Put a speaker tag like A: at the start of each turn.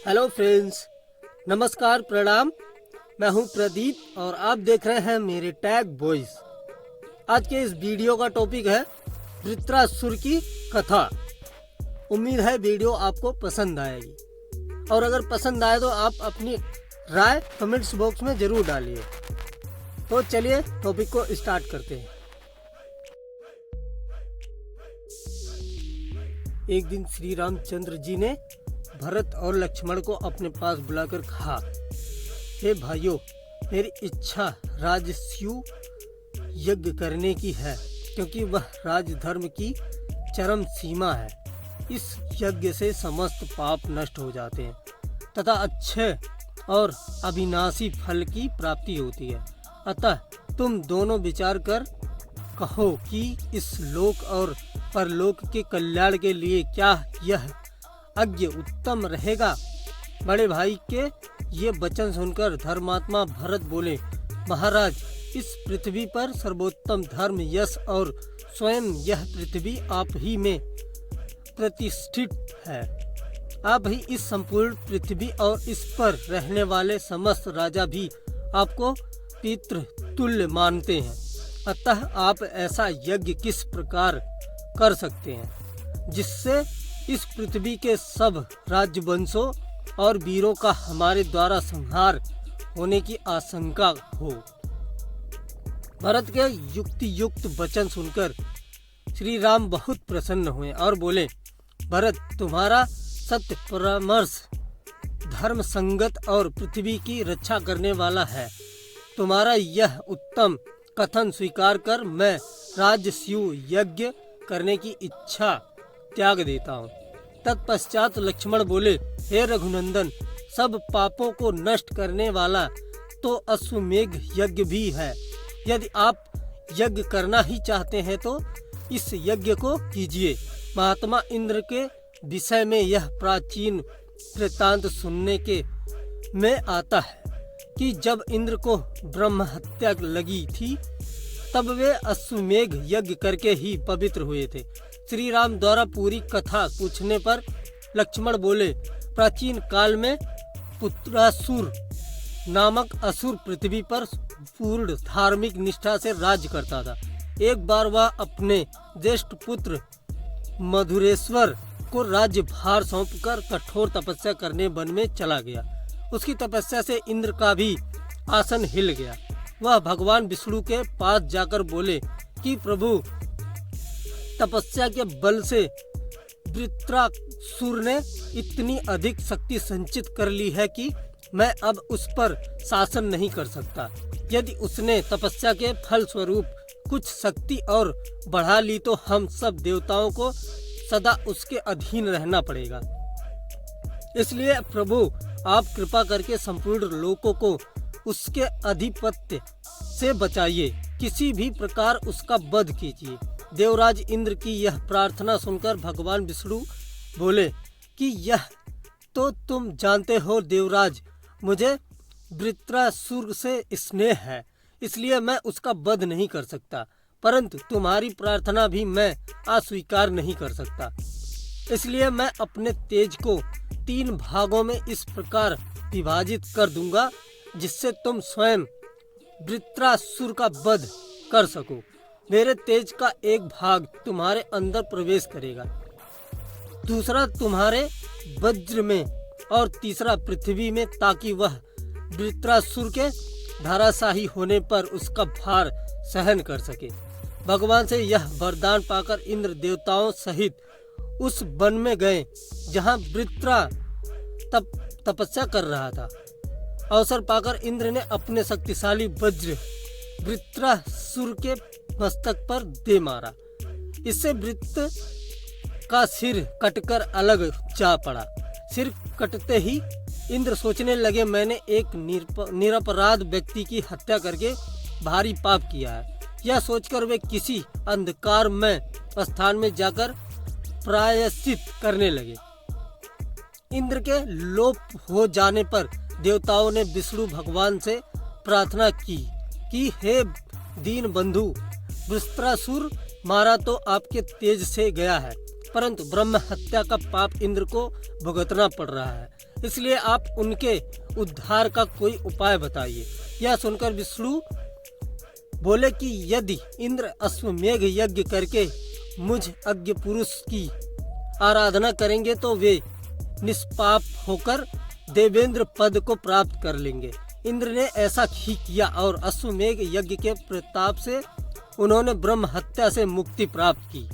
A: Hello friends, नमस्कार, प्रणाम। मैं हूं प्रदीप और आप देख रहे हैं मेरे टैग बॉयज। आज के इस वीडियो का टॉपिक है वृत्रासुर की कथा। उम्मीद है वीडियो आपको पसंद आएगी और अगर पसंद आए तो आप अपनी राय कमेंट्स बॉक्स में जरूर डालिए। तो चलिए टॉपिक को स्टार्ट करते हैं। एक दिन श्री रामचंद्र जी ने भरत और लक्ष्मण को अपने पास बुलाकर कहा, हे भाइयों, मेरी इच्छा राजस्यु यज्ञ करने की है, क्योंकि वह राजधर्म की चरम सीमा है। इस यज्ञ से समस्त पाप नष्ट हो जाते हैं तथा अच्छे और अविनाशी फल की प्राप्ति होती है। अतः तुम दोनों विचार कर कहो कि इस लोक और परलोक के कल्याण के लिए क्या यह यज्ञ उत्तम रहेगा। बड़े भाई के ये वचन सुनकर धर्मात्मा भरत बोले, महाराज, इस पृथ्वी पर सर्वोत्तम धर्म, यश और स्वयं यह पृथ्वी आप ही में प्रतिष्ठित है। आप ही इस संपूर्ण पृथ्वी और इस पर रहने वाले समस्त राजा भी आपको पितृ तुल्य मानते हैं। अतः आप ऐसा यज्ञ किस प्रकार कर सकते हैं जिससे इस पृथ्वी के सब राजवंशों और वीरों का हमारे द्वारा संहार होने की आशंका हो। भरत के युक्ति युक्त वचन सुनकर श्री राम बहुत प्रसन्न हुए और बोले, भरत, तुम्हारा सत्य परामर्श धर्म संगत और पृथ्वी की रक्षा करने वाला है। तुम्हारा यह उत्तम कथन स्वीकार कर मैं राजस्यु यज्ञ करने की इच्छा त्याग देता हूँ। तत्पश्चात लक्ष्मण बोले, हे रघुनंदन, सब पापों को नष्ट करने वाला तो अश्वमेघ यज्ञ भी है। यदि आप यज्ञ करना ही चाहते हैं तो इस यज्ञ को कीजिए। महात्मा इंद्र के विषय में यह प्राचीन वृत्तांत सुनने के में आता है कि जब इंद्र को ब्रह्म हत्या लगी थी तब वे अश्वमेघ यज्ञ करके ही पवित्र हुए थे। श्री राम द्वारा पूरी कथा पूछने पर लक्ष्मण बोले, प्राचीन काल में पुत्रासुर नामक असुर पृथ्वी पर पूर्ण धार्मिक निष्ठा से राज्य करता था। एक बार वह अपने ज्येष्ठ पुत्र मधुरेश्वर को राज्य भार सौंपकर कठोर तपस्या करने वन में चला गया। उसकी तपस्या से इंद्र का भी आसन हिल गया। वह भगवान विष्णु के पास जाकर बोले कि प्रभु, तपस्या के बल से वृत्रासुर ने इतनी अधिक शक्ति संचित कर ली है कि मैं अब उस पर शासन नहीं कर सकता। यदि उसने तपस्या के फल स्वरूप कुछ शक्ति और बढ़ा ली तो हम सब देवताओं को सदा उसके अधीन रहना पड़ेगा। इसलिए प्रभु, आप कृपा करके संपूर्ण लोकों को उसके अधिपत्य से बचाइए, किसी भी प्रकार उसका वध कीजिए। देवराज इंद्र की यह प्रार्थना सुनकर भगवान विष्णु बोले कि यह तो तुम जानते हो देवराज, मुझे वृत्रासुर से स्नेह है, इसलिए मैं उसका वध नहीं कर सकता, परंतु तुम्हारी प्रार्थना भी मैं अस्वीकार नहीं कर सकता। इसलिए मैं अपने तेज को 3 भागों में इस प्रकार विभाजित कर दूंगा जिससे तुम स्वयं वृत्रासुर का वध कर सको। मेरे तेज का एक भाग तुम्हारे अंदर प्रवेश करेगा, दूसरा तुम्हारे वज्र में और तीसरा पृथ्वी में, ताकि वह वृत्रासुर के धराशायी होने पर उसका भार सहन कर सके। भगवान से यह वरदान पाकर इंद्र देवताओं सहित उस वन में गए जहाँ वृत्रा तपस्या कर रहा था। अवसर पाकर इंद्र ने अपने शक्तिशाली वज्र वृत्रासुर के मस्तक पर दे मारा। इससे वृत्र का सिर कटकर अलग जा पड़ा। सिर कटते ही इंद्र सोचने लगे, मैंने एक निरपराध व्यक्ति की हत्या करके भारी पाप किया है। यह सोचकर वे किसी अंधकारमय स्थान में जाकर प्रायश्चित करने लगे। इंद्र के लोप हो जाने पर देवताओं ने विष्णु भगवान से प्रार्थना की कि हे दीन बंधु, वृत्रासुर मारा तो आपके तेज से गया है, परंतु ब्रह्म हत्या का पाप इंद्र को भुगतना पड़ रहा है, इसलिए आप उनके उद्धार का कोई उपाय बताइए। यह सुनकर विष्णु बोले कि यदि इंद्र अश्वमेघ यज्ञ करके मुझ अज्ञ पुरुष की आराधना करेंगे तो वे निष्पाप होकर देवेंद्र पद को प्राप्त कर लेंगे। इंद्र ने ऐसा ही किया और अश्वमेघ यज्ञ के प्रताप से उन्होंने ब्रह्म हत्या से मुक्ति प्राप्त की।